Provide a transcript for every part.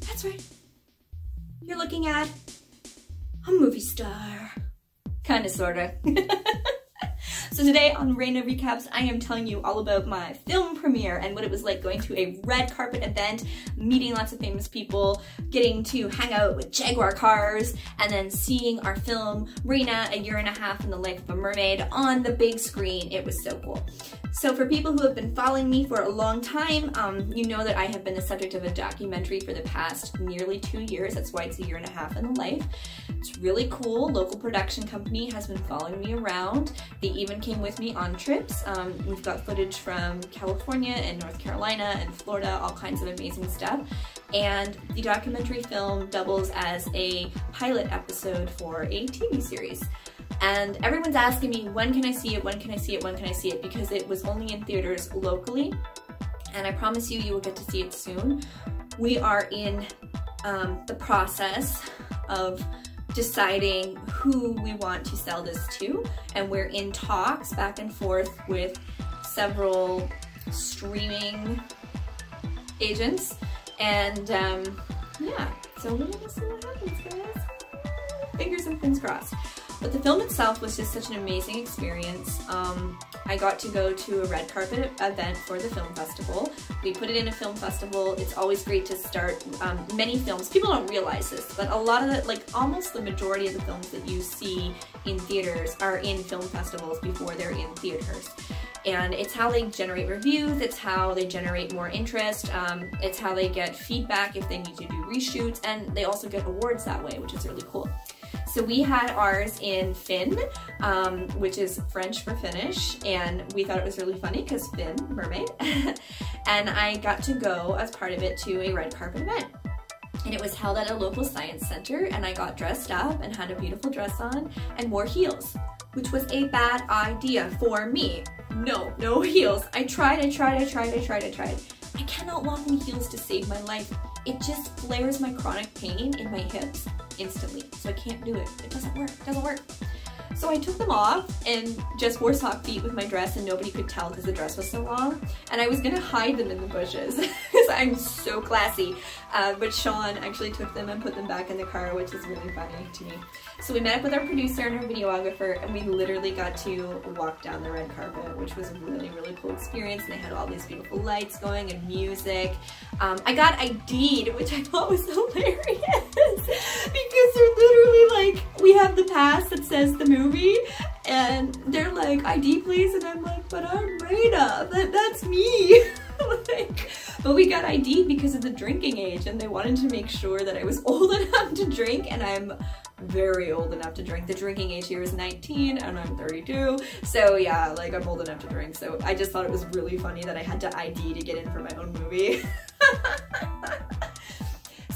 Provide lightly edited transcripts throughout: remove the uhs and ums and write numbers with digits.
That's right. You're looking at a movie star. Kinda, sorta. So today on Reina Recaps, I am telling you all about my film premiere and what it was like going to a red carpet event, meeting lots of famous people, getting to hang out with Jaguar cars, and then seeing our film, Reina, a year and a half in the life of a mermaid, on the big screen. It was so cool. So for people who have been following me for a long time, you know that I have been the subject of a documentary for the past nearly 2 years. That's why it's a year and a half in the life. It's really cool. Local production company has been following me around. They even came with me on trips. We've got footage from California and North Carolina and Florida, all kinds of amazing stuff. And the documentary film doubles as a pilot episode for a TV series. And everyone's asking me, when can I see it, when can I see it, when can I see it? Because it was only in theaters locally, and I promise you, you will get to see it soon. We are in the process of deciding who we want to sell this to, and we're in talks back and forth with several streaming agents, and yeah, so we're gonna see what happens, guys. Fingers and fins crossed. But the film itself was just such an amazing experience. I got to go to a red carpet event for the film festival. We put it in a film festival. It's always great to start many films. People don't realize this, but a lot of the, like almost the majority of the films that you see in theaters are in film festivals before they're in theaters. And it's how they generate reviews, it's how they generate more interest, it's how they get feedback if they need to do reshoots, and they also get awards that way, which is really cool. So we had ours in Finn, which is French for Finnish, and we thought it was really funny because Finn, mermaid, and I got to go as part of it to a red carpet event. And it was held at a local science center, and I got dressed up and had a beautiful dress on and wore heels, which was a bad idea for me. No heels. I tried. I cannot walk in heels to save my life. It just flares my chronic pain in my hips instantly, so I can't do it. It doesn't work. So I took them off and just wore sock feet with my dress, and nobody could tell because the dress was so long. And I was gonna hide them in the bushes because I'm so classy. But Sean actually took them and put them back in the car, which is really funny to me. So we met up with our producer and our videographer, and we literally got to walk down the red carpet, which was a really, really cool experience. And they had all these beautiful lights going and music. I got ID'd, which I thought was hilarious because they're literally like, we have the pass that says the movie, and they're like, ID please, and I'm like, but I'm Reina, that's me. Like, but we got ID'd because of the drinking age, and they wanted to make sure that I was old enough to drink, and I'm very old enough to drink. The drinking age here is 19 and I'm 32, so yeah, like I'm old enough to drink. So I just thought it was really funny that I had to ID to get in for my own movie.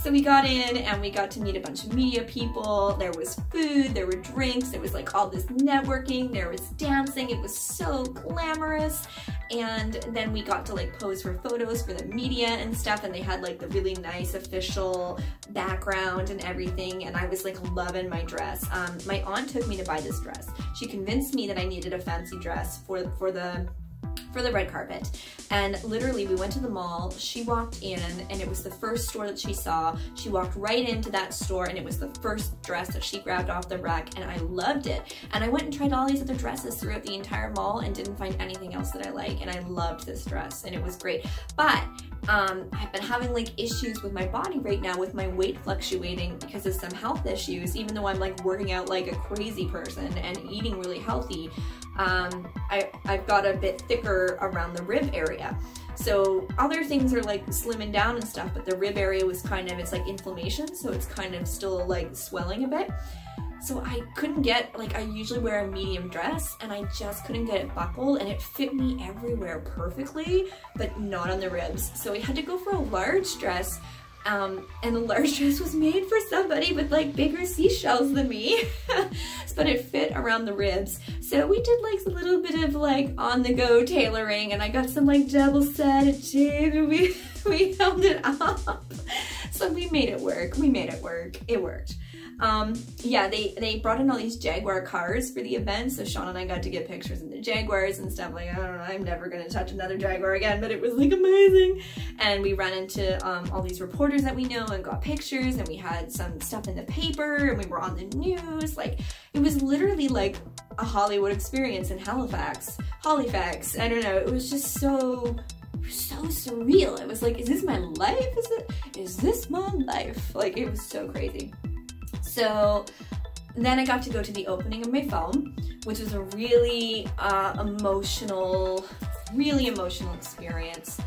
So we got in and we got to meet a bunch of media people. There was food, there were drinks, there was like all this networking, there was dancing. It was so glamorous. And then we got to like pose for photos for the media and stuff, and they had like the really nice official background and everything, and I was like loving my dress. My aunt took me to buy this dress. She convinced me that I needed a fancy dress for the red carpet, and literally we went to the mall. She walked in and it was the first store that she saw. She walked right into that store and it was the first dress that she grabbed off the rack, and I loved it. And I went and tried all these other dresses throughout the entire mall and didn't find anything else that I like, and I loved this dress and it was great. But I've been having like issues with my body right now with my weight fluctuating because of some health issues, even though I'm like working out like a crazy person and eating really healthy. I've got a bit thicker around the rib area. So other things are like slimming down and stuff, but the rib area was kind of, it's like inflammation, so it's kind of still like swelling a bit. So I couldn't get, like I usually wear a medium dress and I just couldn't get it buckled, and it fit me everywhere perfectly, but not on the ribs. So I had to go for a large dress, and the large dress was made for somebody with like bigger seashells than me, but it fit around the ribs. So we did like a little bit of like on the go tailoring, and I got some like double sided tape, and we held it up. So we made it work. It worked. Yeah, they brought in all these Jaguar cars for the event, so Sean and I got to get pictures in the Jaguars and stuff. Like, I don't know, I'm never gonna touch another Jaguar again, but it was like amazing. And we ran into all these reporters that we know and got pictures, and we had some stuff in the paper, and we were on the news. Like, it was literally like a Hollywood experience in Halifax. I don't know, it was just so surreal. It was like, is this my life? Is this my life? Like, it was so crazy. So then I got to go to the opening of my film, which was a really emotional experience.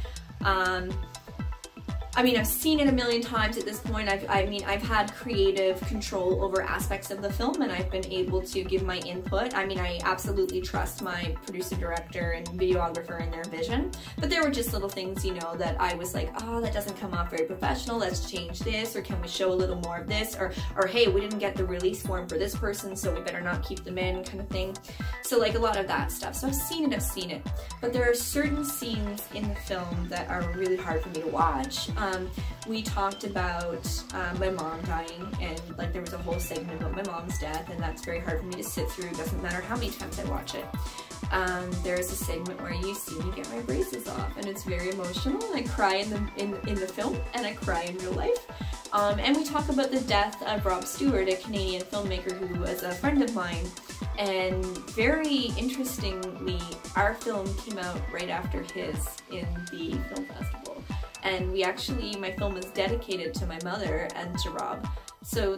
I mean, I've seen it a million times at this point. I've had creative control over aspects of the film, and I've been able to give my input. I mean, I absolutely trust my producer, director, and videographer in their vision, but there were just little things, you know, that I was like, oh, that doesn't come off very professional, let's change this, or can we show a little more of this, or hey, we didn't get the release form for this person, so we better not keep them in, kind of thing. So like a lot of that stuff. So I've seen it, but there are certain scenes in the film that are really hard for me to watch. We talked about my mom dying, and like there was a whole segment about my mom's death, and that's very hard for me to sit through. It doesn't matter how many times I watch it. There's a segment where you see me get my braces off, and it's very emotional. I cry in the film, and I cry in real life. And we talk about the death of Rob Stewart, a Canadian filmmaker who was a friend of mine. And very interestingly, our film came out right after his in the film festival. And my film was dedicated to my mother and to Rob. So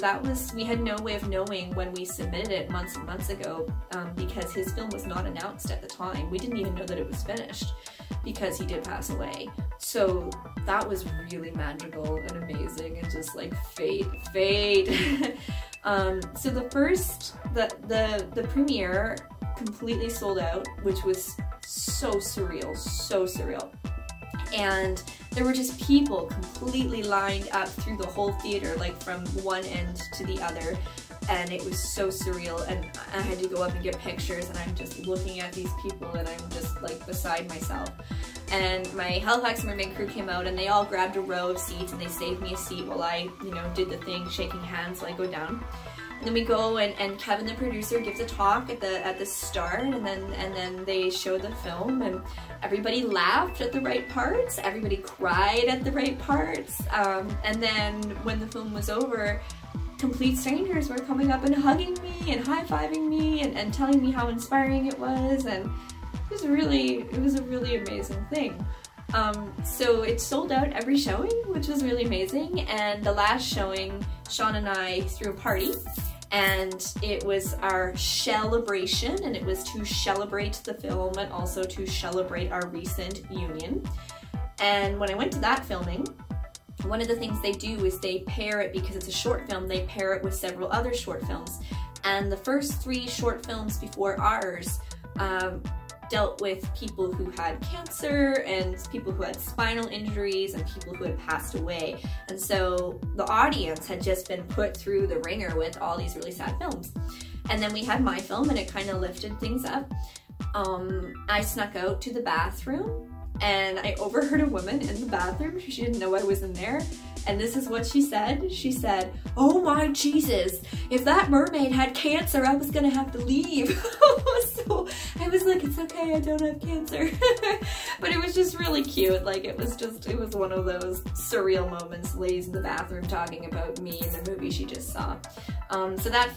we had no way of knowing when we submitted it months and months ago, because his film was not announced at the time. We didn't even know that it was finished because he did pass away. So that was really magical and amazing, and just like fate. So the premiere completely sold out, which was so surreal. And there were just people completely lined up through the whole theater, like from one end to the other, and it was so surreal. And I had to go up and get pictures, and I'm just looking at these people, and I'm just like beside myself. And my Halifax Mermaid crew came out, and they all grabbed a row of seats, and they saved me a seat while I, you know, did the thing, shaking hands while I go down. And then we go, and Kevin, the producer, gives a talk at the start, and then they show the film, and everybody laughed at the right parts, everybody cried at the right parts, and then when the film was over, complete strangers were coming up and hugging me and high-fiving me and telling me how inspiring it was, and it was a really amazing thing. So it sold out every showing, which was really amazing, and the last showing, Sean and I threw a party, and it was our celebration, and it was to celebrate the film and also to celebrate our recent union. And when I went to that filming, one of the things they do is they pair it, because it's a short film, they pair it with several other short films. And the first 3 short films before ours dealt with people who had cancer and people who had spinal injuries and people who had passed away. And so the audience had just been put through the ringer with all these really sad films. And then we had my film, and it kind of lifted things up. I snuck out to the bathroom, and I overheard a woman in the bathroom. She didn't know I was in there. And this is what she said. She said, "Oh my Jesus, if that mermaid had cancer, I was gonna have to leave." So I was like, it's okay, I don't have cancer. But it was just really cute. Like, it was one of those surreal moments. Ladies in the bathroom talking about me and the movie she just saw. So that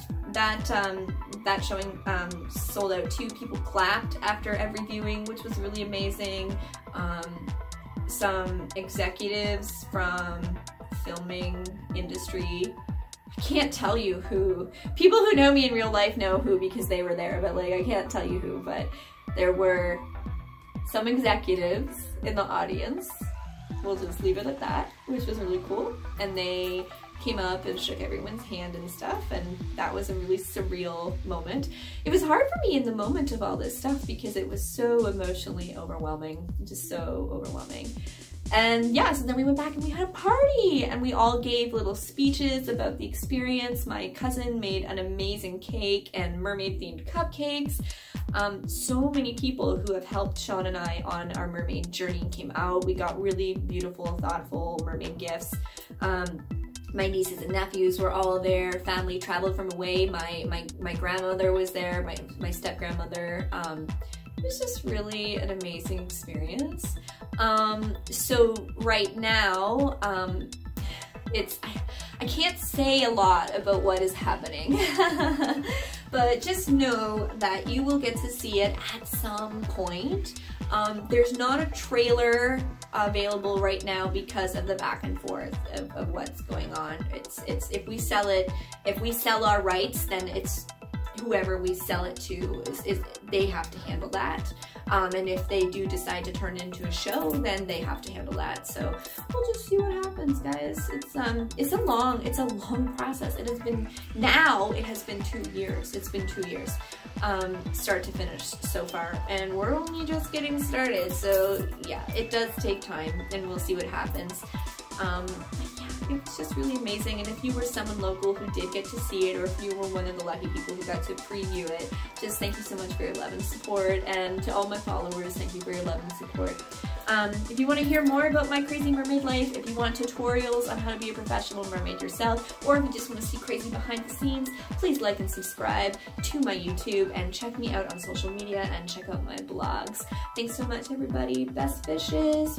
showing sold out too. People clapped after every viewing, which was really amazing. Some executives from filming industry, I can't tell you who. People who know me in real life know who because they were there, but like I can't tell you who, but there were some executives in the audience. We'll just leave it at that, which was really cool. And they came up and shook everyone's hand and stuff, and that was a really surreal moment. It was hard for me in the moment of all this stuff because it was so emotionally overwhelming, just so overwhelming. And yeah, so then we went back and we had a party, and we all gave little speeches about the experience. My cousin made an amazing cake and mermaid themed cupcakes. So many people who have helped Sean and I on our mermaid journey came out. We got really beautiful, thoughtful mermaid gifts. My nieces and nephews were all there. Family traveled from away. My grandmother was there, my step-grandmother. It was just really an amazing experience. So right now, I can't say a lot about what is happening, but just know that you will get to see it at some point. There's not a trailer available right now because of the back and forth of what's going on. It's if we sell our rights, then it's whoever we sell it to they have to handle that. And if they do decide to turn it into a show, then they have to handle that. So we'll just see what happens, guys. It's a long process. It has been 2 years. It's been 2 years, start to finish so far, and we're only just getting started. So yeah, it does take time, and we'll see what happens. It's just really amazing, and if you were someone local who did get to see it, or if you were one of the lucky people who got to preview it, just thank you so much for your love and support, and to all my followers, thank you for your love and support. If you want to hear more about my crazy mermaid life, if you want tutorials on how to be a professional mermaid yourself, or if you just want to see crazy behind the scenes, please like and subscribe to my YouTube, and check me out on social media, and check out my blogs. Thanks so much, everybody. Best fishes.